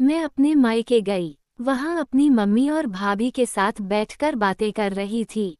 मैं अपने मायके गई। वहाँ अपनी मम्मी और भाभी के साथ बैठकर बातें कर रही थी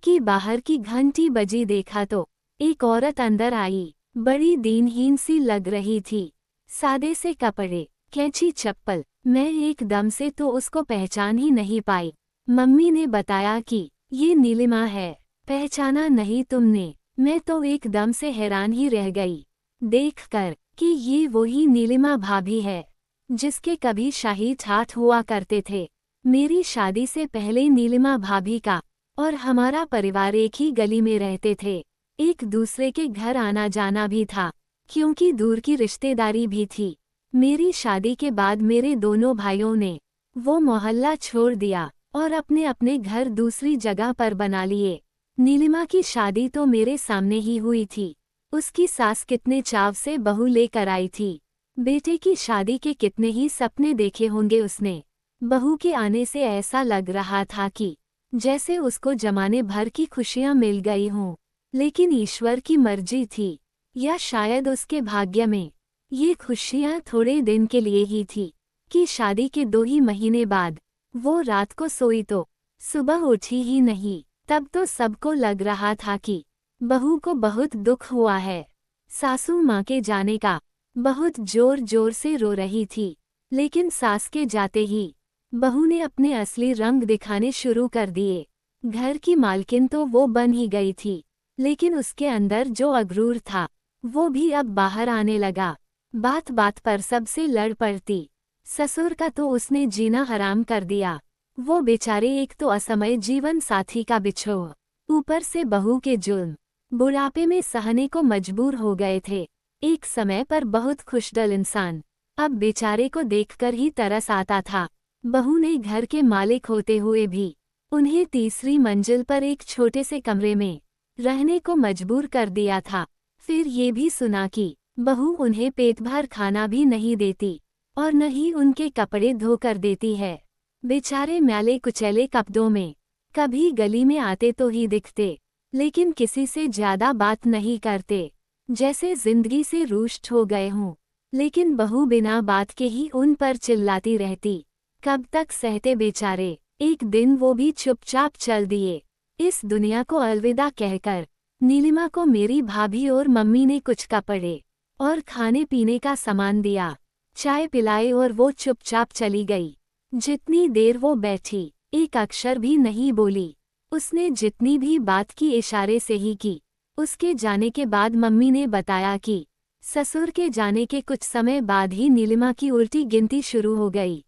कि बाहर की घंटी बजी। देखा तो एक औरत अंदर आई। बड़ी दीनहीन सी लग रही थी, सादे से कपड़े, कैंची चप्पल। मैं एकदम से तो उसको पहचान ही नहीं पाई। मम्मी ने बताया कि ये नीलिमा है। पहचाना नहीं तुमने? मैं तो एकदम से हैरान ही रह गई देखकर कि ये वही नीलिमा भाभी है जिसके कभी शाही ठाठ हुआ करते थे। मेरी शादी से पहले नीलिमा भाभी का और हमारा परिवार एक ही गली में रहते थे। एक दूसरे के घर आना जाना भी था, क्योंकि दूर की रिश्तेदारी भी थी। मेरी शादी के बाद मेरे दोनों भाइयों ने वो मोहल्ला छोड़ दिया और अपने अपने घर दूसरी जगह पर बना लिए। नीलिमा की शादी तो मेरे सामने ही हुई थी। उसकी सास कितने चाव से बहू लेकर आई थी। बेटे की शादी के कितने ही सपने देखे होंगे उसने। बहू के आने से ऐसा लग रहा था कि जैसे उसको जमाने भर की खुशियां मिल गई हों। लेकिन ईश्वर की मर्जी थी, या शायद उसके भाग्य में ये खुशियां थोड़े दिन के लिए ही थी कि शादी के 2 ही महीने बाद वो रात को सोई तो सुबह उठी ही नहीं। तब तो सबको लग रहा था कि बहू को बहुत दुख हुआ है। सासू माँ के जाने का बहुत जोर जोर से रो रही थी, लेकिन सास के जाते ही बहू ने अपने असली रंग दिखाने शुरू कर दिए। घर की मालकिन तो वो बन ही गई थी, लेकिन उसके अंदर जो अगरूर था वो भी अब बाहर आने लगा। बात बात पर सबसे लड़ पड़ती। ससुर का तो उसने जीना हराम कर दिया। वो बेचारे एक तो असमय जीवन साथी का बिछोह, ऊपर से बहू के जुल्म, बुढ़ापे में सहने को मजबूर हो गए थे। एक समय पर बहुत खुशदिल इंसान, अब बेचारे को देखकर ही तरस आता था। बहू ने घर के मालिक होते हुए भी उन्हें तीसरी मंजिल पर एक छोटे से कमरे में रहने को मजबूर कर दिया था। फिर ये भी सुना कि बहू उन्हें पेट भर खाना भी नहीं देती और न ही उनके कपड़े धोकर देती है। बेचारे मैले कुचैले कपड़ों में कभी गली में आते तो ही दिखते, लेकिन किसी से ज्यादा बात नहीं करते, जैसे जिंदगी से रूष्ट हो गए हों। लेकिन बहू बिना बात के ही उन पर चिल्लाती रहती। कब तक सहते बेचारे। एक दिन वो भी चुपचाप चल दिए, इस दुनिया को अलविदा कहकर। नीलिमा को मेरी भाभी और मम्मी ने कुछ कपड़े और खाने पीने का सामान दिया, चाय पिलाए और वो चुपचाप चली गई। जितनी देर वो बैठी, एक अक्षर भी नहीं बोली। उसने जितनी भी बात की इशारे से ही की। उसके जाने के बाद मम्मी ने बताया कि ससुर के जाने के कुछ समय बाद ही नीलिमा की उल्टी गिनती शुरू हो गई।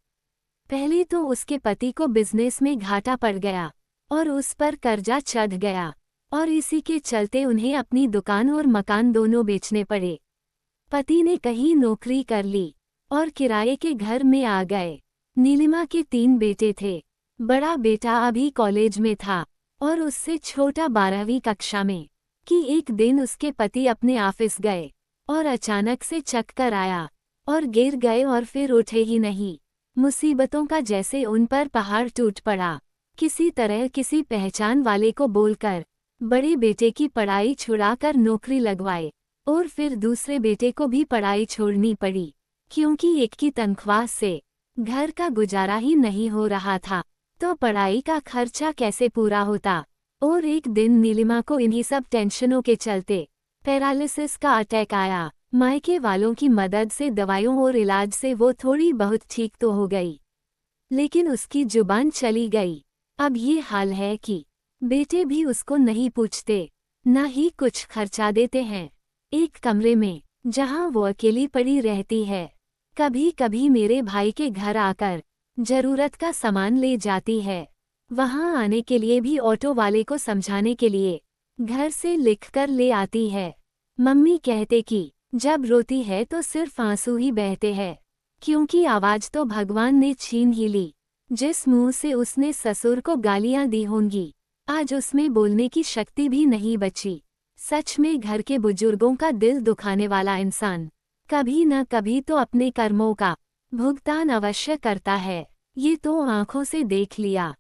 पहले तो उसके पति को बिजनेस में घाटा पड़ गया और उस पर कर्जा चढ़ गया, और इसी के चलते उन्हें अपनी दुकान और मकान दोनों बेचने पड़े। पति ने कहीं नौकरी कर ली और किराए के घर में आ गए। नीलिमा के 3 बेटे थे। बड़ा बेटा अभी कॉलेज में था और उससे छोटा 12वीं कक्षा में। कि एक दिन उसके पति अपने ऑफिस गए और अचानक से चक्कर आया और गिर गए और फिर उठे ही नहीं। मुसीबतों का जैसे उन पर पहाड़ टूट पड़ा। किसी तरह किसी पहचान वाले को बोलकर बड़े बेटे की पढ़ाई छुड़ाकर नौकरी लगवाए, और फिर दूसरे बेटे को भी पढ़ाई छोड़नी पड़ी, क्योंकि एक की तनख्वाह से घर का गुजारा ही नहीं हो रहा था, तो पढ़ाई का खर्चा कैसे पूरा होता। और एक दिन नीलिमा को इन्हीं सब टेंशनों के चलते पैरालिसिस का अटैक आया। मायके वालों की मदद से, दवाइयों और इलाज से वो थोड़ी बहुत ठीक तो हो गई, लेकिन उसकी जुबान चली गई। अब ये हाल है कि बेटे भी उसको नहीं पूछते, न ही कुछ खर्चा देते हैं। एक कमरे में जहां वो अकेली पड़ी रहती है, कभी कभी मेरे भाई के घर आकर जरूरत का सामान ले जाती है। वहां आने के लिए भी ऑटो वाले को समझाने के लिए घर से लिखकर ले आती है। मम्मी कहते कि जब रोती है तो सिर्फ आंसू ही बहते हैं, क्योंकि आवाज तो भगवान ने छीन ही ली। जिस मुंह से उसने ससुर को गालियां दी होंगी, आज उसमें बोलने की शक्ति भी नहीं बची। सच में घर के बुजुर्गों का दिल दुखाने वाला इंसान कभी न कभी तो अपने कर्मों का भुगतान अवश्य करता है। ये तो आंखों से देख लिया।